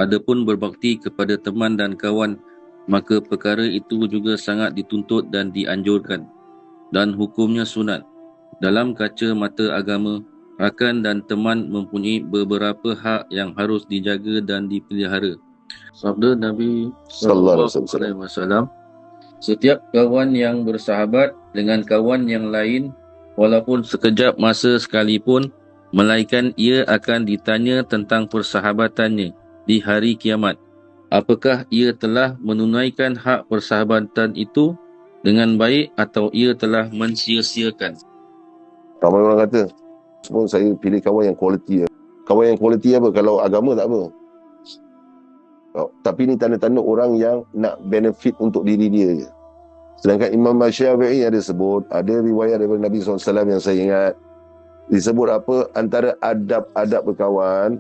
Adapun berbakti kepada teman dan kawan, maka perkara itu juga sangat dituntut dan dianjurkan, dan hukumnya sunat. Dalam kaca mata agama, rakan dan teman mempunyai beberapa hak yang harus dijaga dan dipelihara. Sabda Nabi Sallallahu Alaihi Wasallam, setiap kawan yang bersahabat dengan kawan yang lain, walaupun sekejap masa sekalipun, melainkan ia akan ditanya tentang persahabatannya di hari kiamat. Apakah ia telah menunaikan hak persahabatan itu dengan baik atau ia telah mensia-siakan? Ramai orang kata, semua saya pilih kawan yang kualiti. Kawan yang kualiti apa? Kalau agama tak apa. Tapi ni tanda-tanda orang yang nak benefit untuk diri dia je. Sedangkan Imam Syafi'i ada sebut, ada riwayat daripada Nabi SAW yang saya ingat, disebut apa? Antara adab-adab berkawan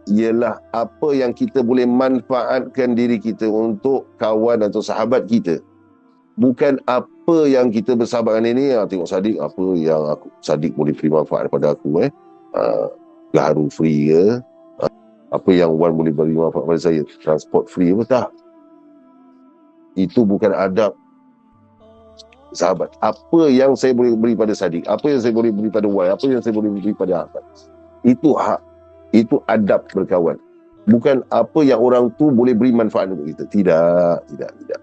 ialah apa yang kita boleh manfaatkan diri kita untuk kawan atau sahabat kita. Bukan apa yang kita bersahabat dengan ini, tengok Sadiq, apa yang Sadiq boleh beri manfaat kepada aku. Gaharu free ke? Apa yang Wan boleh beri manfaat kepada saya? Transport free apa tak? Itu bukan adab sahabat. Apa yang saya boleh beri pada Sadiq, apa yang saya boleh beri pada Wan, apa yang saya boleh beri pada Ahmad, itu hak, itu adab berkawan. Bukan apa yang orang tu boleh beri manfaat untuk kita. Tidak.